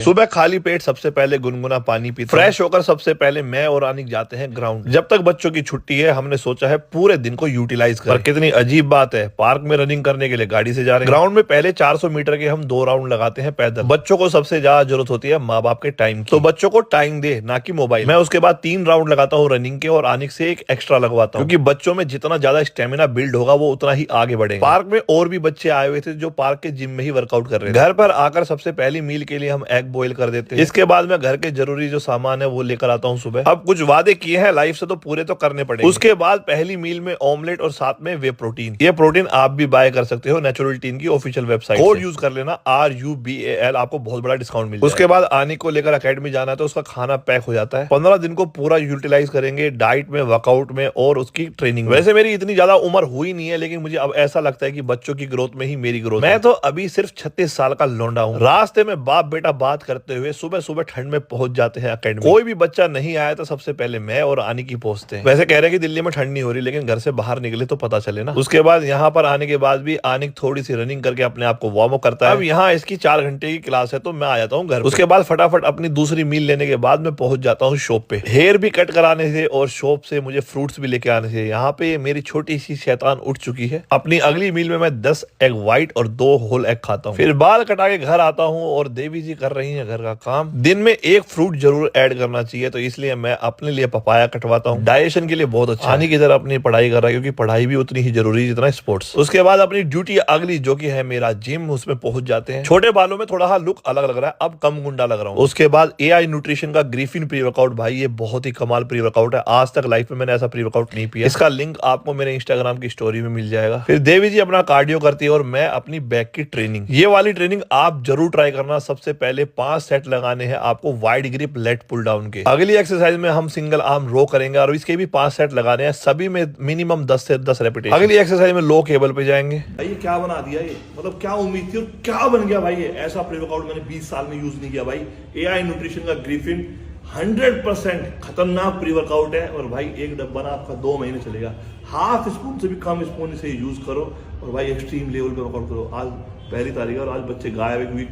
सुबह खाली पेट सबसे पहले गुनगुना पानी पीते फ्रेश होकर सबसे पहले मैं और आनिक जाते हैं ग्राउंड। जब तक बच्चों की छुट्टी है हमने सोचा है पूरे दिन को यूटिलाइज करें। पर कितनी अजीब बात है, पार्क में रनिंग करने के लिए गाड़ी से जा रहे हैं। ग्राउंड में पहले 400 मीटर के हम 2 राउंड लगाते हैं पैदल। बच्चों को सबसे ज्यादा जरूरत होती है माँ बाप के टाइम की, तो बच्चों को टाइम दे ना कि मोबाइल। मैं उसके बाद 3 राउंड लगाता हूँ रनिंग के और आनिक से एक एक्स्ट्रा लगवाता हूँ, क्योंकि बच्चों में जितना ज्यादा स्टेमिना बिल्ड होगा वो उतना ही आगे बढ़ेगा। पार्क में और भी बच्चे आए हुए थे जो पार्क के जिम में ही वर्कआउट कर रहे थे। घर पर आकर सबसे पहली मील के लिए हम एग बॉईल कर देते हैं। इसके बाद मैं घर के जरूरी जो सामान है वो लेकर आता हूँ सुबह। अब कुछ वादे किए हैं लाइफ से तो पूरे तो करने पड़ेंगे। उसके बाद पहली मील में ऑमलेट और साथ में वे प्रोटीन। ये प्रोटीन आप भी बाय कर सकते हो नेचुरल की ऑफिशियल वेबसाइट। कोड यूज कर लेना RUBAL, आपको बहुत बड़ा डिस्काउंट मिल जाएगा। उसके बाद आनिक को लेकर अकेडमी जाना है तो उसका खाना पैक हो जाता है। 15 दिन को पूरा यूटिलाइज करेंगे डाइट में, वर्कआउट में और उसकी ट्रेनिंग में। वैसे मेरी इतनी ज्यादा उम्र हुई नहीं है, लेकिन मुझे अब ऐसा लगता है कि बच्चों की ग्रोथ में ही मेरी ग्रोथ। मैं तो अभी सिर्फ 36 साल का लौंडा हूँ। रास्ते में बाप बेटा बात करते हुए सुबह सुबह ठंड में पहुंच जाते हैं अकेडमी। कोई भी बच्चा नहीं आया तो सबसे पहले मैं और आनिक ही पहुंचते हैं। वैसे कह रहे हैं कि दिल्ली में ठंड नहीं हो रही, लेकिन घर से बाहर निकले तो पता चले ना। उसके बाद यहाँ पर आने के बाद भी आनिक थोड़ी सी रनिंग करके अपने आप को वार्म अप करता है। अब यहाँ इसकी 4 घंटे की क्लास है तो मैं आ जाता हूँ घर। उसके बाद फटाफट अपनी दूसरी मील लेने के बाद मैं पहुंच जाता हूँ शॉप पे। हेयर भी कट कराने थे और शॉप से मुझे फ्रूट्स भी लेके आने थे। यहाँ पे मेरी छोटी सी शैतान उठ चुकी है। अपनी अगली मील में मैं 10 एग व्हाइट और 2 होल एग खाता हूँ। फिर बाल कटा के घर आता हूँ और देवी जी कर रही है घर का काम। दिन में एक फ्रूट जरूर ऐड करना चाहिए, तो इसलिए मैं अपने लिए पपाया कटवाता हूँ। डाइजेशन के लिए बहुत अच्छा। आने की तरह अपनी पढ़ाई कर रहा है, क्योंकि पढ़ाई भी उतनी ही जरूरी है जितना स्पोर्ट्स। उसके बाद अपनी ड्यूटी अगली जो कि है मेरा जिम, उसमें पहुंच जाते हैं। छोटे बालों में थोड़ा लुक अलग लग रहा है, अब कम गुंडा लग रहा हूँ। उसके बाद AI न्यूट्रिशन का ग्रिफिन प्री वर्कआउट, भाई ये बहुत ही कमाल प्री वर्कआउट है। आज तक लाइफ में मैंने ऐसा प्री वर्कआउट नहीं पिया। इसका लिंक आपको मेरे इंस्टाग्राम की स्टोरी में मिल जाएगा। फिर देवी जी अपना कार्डियो करती है और मैं अपनी बैक की ट्रेनिंग। ये वाली ट्रेनिंग आप जरूर ट्राई करना। सबसे पहले 5 सेट लगाने हैं आपको wide grip lat pull down के। अगली एक्सरसाइज में हम सिंगल आर्म रो करेंगे और इसके भी 5 सेट लगाने हैं, सभी में मिनिमम 10 से 10 रेपिटेशन। अगली एक्सरसाइज में लो केबल पे जाएंगे। भाई ये क्या बना दिया, ये मतलब क्या उम्मीद थी और क्या बन गया भाई। ये ऐसा प्री वर्कआउट मैंने 20 साल में यूज नहीं किया भाई। AI न्यूट्रिशन का ग्रिफिन 100% खतरनाक प्री वर्कआउट है। और भाई एक डब्बा ना आपका 2 महीने चलेगा। हाफ स्पून से भी कम स्पून से यूज करो और भाई एक्सट्रीम लेवल पे वर्कआउट करो। आज पहली तारीख है और आज बच्चे गायब है, क्योंकि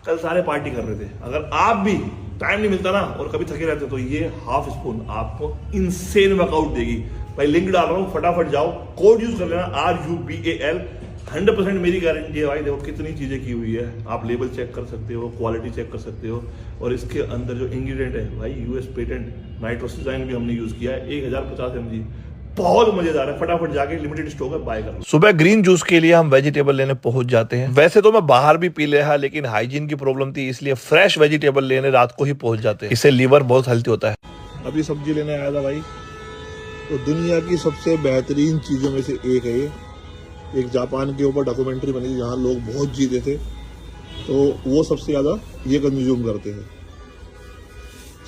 कल सारे पार्टी कर रहे थे। अगर आप भी टाइम नहीं मिलता ना और कभी थके रहते तो ये हाफ स्पून आपको इनसेन वर्कआउट देगी। भाई लिंक डाल रहा हूँ, फटाफट जाओ, कोड यूज कर लेना RUBAL। 100% मेरी गारंटी है भाई। देखो कितनी चीजें की हुई है, आप लेबल चेक कर सकते हो, क्वालिटी चेक कर सकते हो। और इसके अंदर जो इंग्रेडिएंट है भाई US पेटेंट नाइट्रोसिजाइन भी हमने यूज किया है, 1050 mg। बहुत मजेदार है। फटाफट जाके लिमिटेड स्टॉक है, बाय कर लो। सुबह ग्रीन जूस के लिए हम वेजिटेबल लेने पहुंच जाते हैं। वैसे तो मैं बाहर भी पी लिया, लेकिन हाइजीन की प्रॉब्लम थी, इसलिए फ्रेश वेजिटेबल लेने रात को ही पहुंच जाते हैं। इससे लीवर बहुत हेल्थी होता है। अभी सब्जी लेने आया था भाई, तो दुनिया की सबसे बेहतरीन चीजों में से एक है ये। एक जापान के ऊपर डॉक्यूमेंट्री बनी थी जहाँ लोग बहुत जीते थे, तो वो सबसे ज्यादा ये कंज्यूम करते हैं।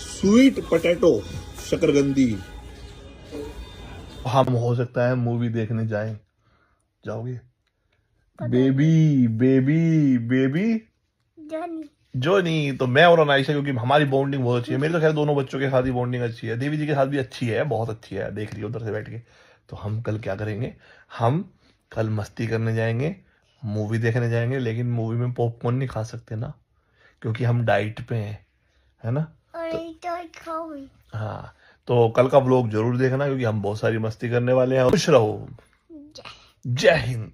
स्वीट पोटैटो शकरकंदी। हम हो सकता है मूवी देखने जाओगे? Baby baby baby Johnny. तो मैं और अनाइशा, क्योंकि हमारी बॉन्डिंग बहुत अच्छी है। मेरी तो खैर दोनों बच्चों के साथ ही बॉन्डिंग अच्छी है, देवी जी के साथ भी अच्छी है, बहुत अच्छी है, देख लियो उधर से बैठ के। तो हम कल क्या करेंगे, हम कल मस्ती करने जाएंगे, मूवी देखने जाएंगे। लेकिन मूवी में पॉपकॉर्न नहीं खा सकते ना, क्योंकि हम डाइट पे हैं, है ना। हाँ, तो कल का व्लॉग जरूर देखना, क्योंकि हम बहुत सारी मस्ती करने वाले हैं। खुश रहो। जय हिंद।